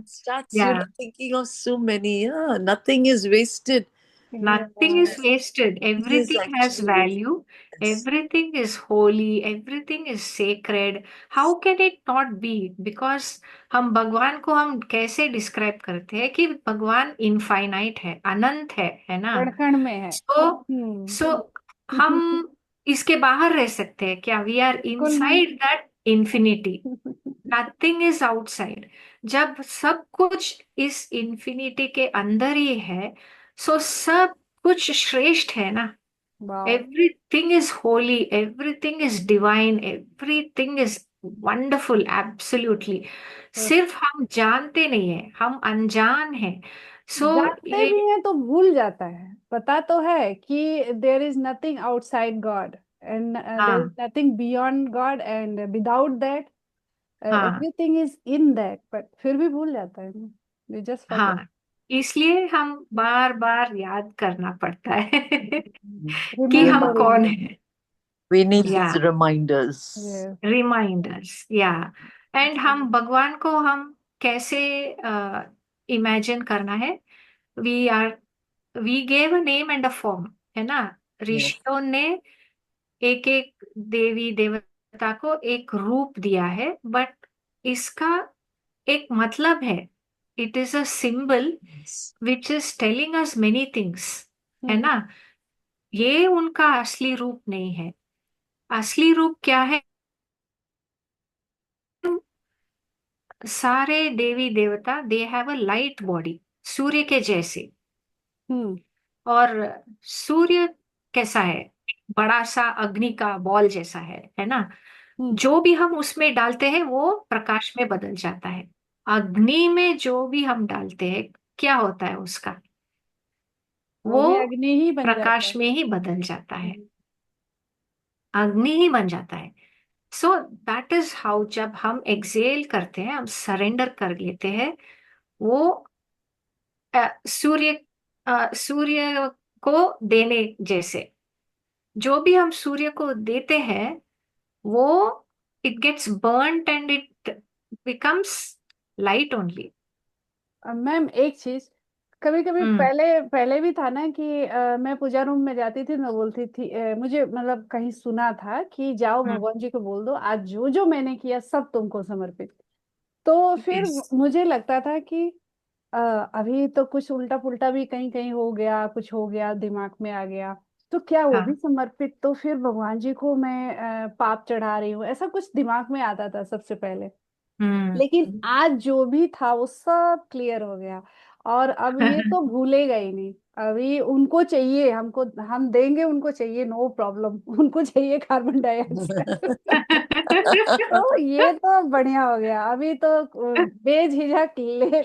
starts, Yeah. thinking of so many. Yeah, nothing is wasted. Nothing is wasted. It is Everything has actually value. wasted. Everything is holy. Everything is sacred. How can it not be? Because हम भगवान को हम कैसे describe करते हैं कि भगवान infinite है, अनंत है ना? कण कण में है। सो हम इसके बाहर रह सकते हैं क्या? वी आर बिल्कुल नहीं। Inside that infinity. Nothing is outside. जब सब कुछ इस इंफिनिटी के अंदर ही है, सो सब कुछ श्रेष्ठ है ना? वाह। Everything is Holi, everything is divine, everything is wonderful, absolutely. सिर्फ हम जानते नहीं है, हम अनजान हैं। सो जानते ये भी हैं तो भूल जाता है। पता तो है कि there is nothing outside God and there is हाँ, nothing beyond God and without that हाँ, everything is in that, but फिर भी भूल जाता है। We just forget. हाँ। इसलिए हम बार बार याद करना पड़ता है कि हम कौन रिमेम्बरिंग। है। We need या these reminders. यस। रिमाइंडर्स, या एंड हम भगवान को हम कैसे इमेजिन करना है? We are we gave a name and a form, है ना? Yes. ऋषियों ने एक एक देवी देवता को एक रूप दिया है, बट इसका एक मतलब है। It is a symbol which is telling us many things, है ना? ये उनका असली रूप नहीं है। असली रूप क्या है? सारे देवी देवता they have a light body, सूर्य के जैसे। और सूर्य कैसा है? बड़ा सा अग्नि का बॉल जैसा है ना? जो भी हम उसमें डालते हैं वो प्रकाश में बदल जाता है। अग्नि में जो भी हम डालते हैं, क्या होता है उसका? वो वो भी अग्नि ही बन जाता प्रकाश है। में ही बदल जाता है, अग्नि ही बन जाता है। सो दैट इज हाउ, जब हम एक्सेल करते हैं, हम सरेंडर कर लेते हैं, वो सूर्य सूर्य को देने जैसे। जो भी हम सूर्य को देते हैं, वो it gets burned and it becomes light only. Ma'am एक चीज, कभी कभी हम्म, पहले पहले भी था ना कि मैं पूजा रूम में जाती थी, मैं बोलती थी मुझे मतलब कहीं सुना था कि जाओ हम्म। भगवान जी को बोल दो आज जो जो मैंने किया सब तुमको समर्पित। तो फिर यस। मुझे लगता था कि अभी तो कुछ उल्टा पुल्टा भी कहीं कहीं हो गया, कुछ हो गया दिमाग में आ गया, तो क्या वो भी हाँ। समर्पित? तो फिर भगवान जी को मैं पाप चढ़ा रही हूँ, ऐसा कुछ दिमाग में आता था सबसे पहले। हम्म। लेकिन आज जो भी था वो सब क्लियर हो गया, और अब ये तो भूलेगा ही नहीं। अभी उनको चाहिए, हमको हम देंगे, उनको चाहिए, नो प्रॉब्लम। उनको चाहिए कार्बन डाइऑक्साइड। तो ये तो बढ़िया हो गया। अभी तो बेझिझक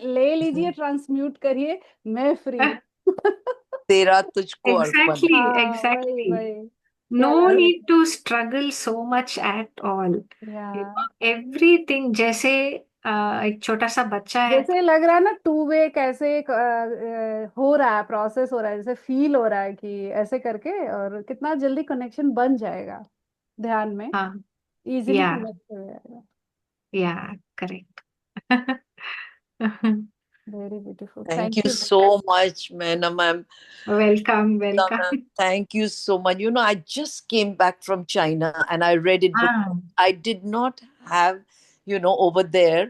ले लीजिए, ट्रांसम्यूट करिए, मैं फ्री हूँ। तेरा तुझको अर्पण। एग्जैक्टली, हाँ वही एग्जैक्टली। वही। नो क्या लगे? Need to struggle so much at all. या एवरीथिंग जैसे एक छोटा सा बच्चा है। जैसे लग रहा है ना, टू वे कैसे हो रहा है, प्रोसेस हो रहा है, जैसे फील हो रहा है कि ऐसे करके, और कितना जल्दी कनेक्शन बन जाएगा ध्यान में, हाँ। इजीली या कनेक्ट हो जाएगा। या correct. Very beautiful, Thank thank you you. so much, Mehna ma'am. Welcome, Ma'am, welcome. thank you so much. I just came back from China and I read it because हाँ, I did not have, over there,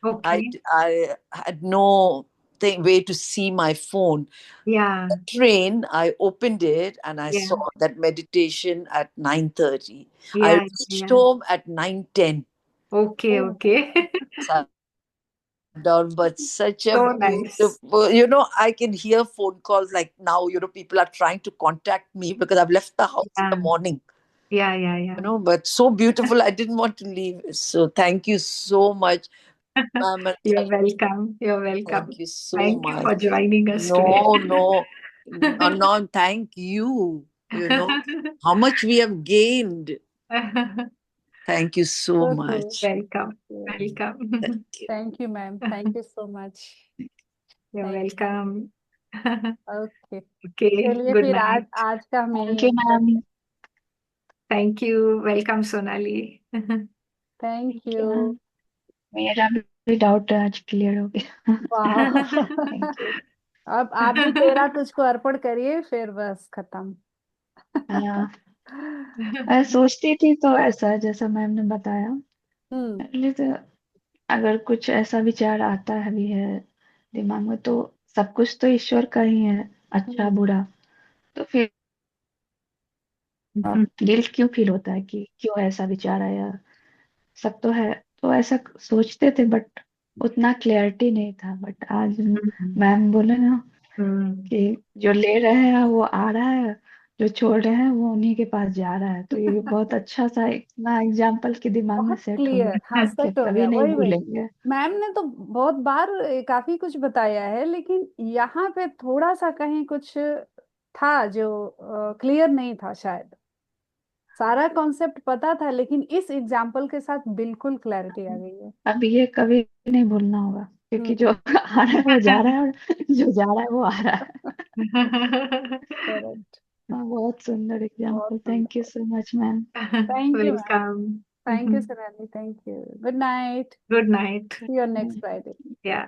okay. I had no way to see my phone. या Train, I opened it and I या saw that meditation at 9:30. I या reached या home at 9:10. Okay, okay. Sat down, but such a so nice. beautiful, I can hear phone calls like now, people are trying to contact me because I've left the house in या the morning, या but so beautiful. I didn't want to leave. So thank you so much, ma'am. And You're welcome. You're welcome. thank you so Thank you for much. joining us today. No, no, no, thank you. How much we have gained. Thank you so so true. much. Welcome. Welcome. Thank you. Thank you ma'am, thank you so much. You're Thank you. welcome. Okay, Okay, चलिए good फिर आज night. आज का हम thank यही you end ma'am. करते हैं। Thank you. Welcome, Sonali. Thank thank you you. Ma'am. मेरा भी डाउट आज क्लियर हो गया। वाह थैंक यू। अब आप भी तेरा तुझको अर्पण करिए, फिर बस खत्म। हाँ, मैं सोचती थी तो ऐसा जैसा मैम ने बताया, हम्म पहले तो अगर कुछ ऐसा विचार आता है भी है दिमाग में, तो सब कुछ तो ईश्वर का ही है, अच्छा हम्म बुरा। तो फिर गिल्ट क्यों फील होता है कि क्यों ऐसा विचार आया, सब तो है। तो ऐसा सोचते थे, बट उतना क्लैरिटी नहीं था। बट आज मैम बोले ना कि जो ले रहे हैं वो आ रहा है, जो छोड़ रहे हैं वो उन्हीं के पास जा रहा है। तो ये बहुत अच्छा सा इतना एग्जाम्पल के दिमाग में बहुत सेट हो क्लियर, हाँ गया कि सेट हो कभी गया। नहीं वही वही भूलेंगे। मैम ने तो बहुत बार काफी कुछ बताया है, लेकिन यहाँ पे थोड़ा सा कहीं कुछ था जो क्लियर नहीं था शायद। सारा कॉन्सेप्ट पता था, लेकिन इस एग्जाम्पल के साथ बिल्कुल क्लैरिटी आ गई है। अब ये कभी नहीं भूलना होगा, क्योंकि जो हम्म आ रहा है वो जा रहा है, और जो जा रहा है वो आ रहा है। करेक्ट। हाँ, बहुत सुंदर बहुत एग्जाम्पल। थैंक यू सुंदर। So much ma'am. Thank you ma'am. Welcome. Thank you Sonali, thank you. Good night. Good night. See you next Friday. Yeah.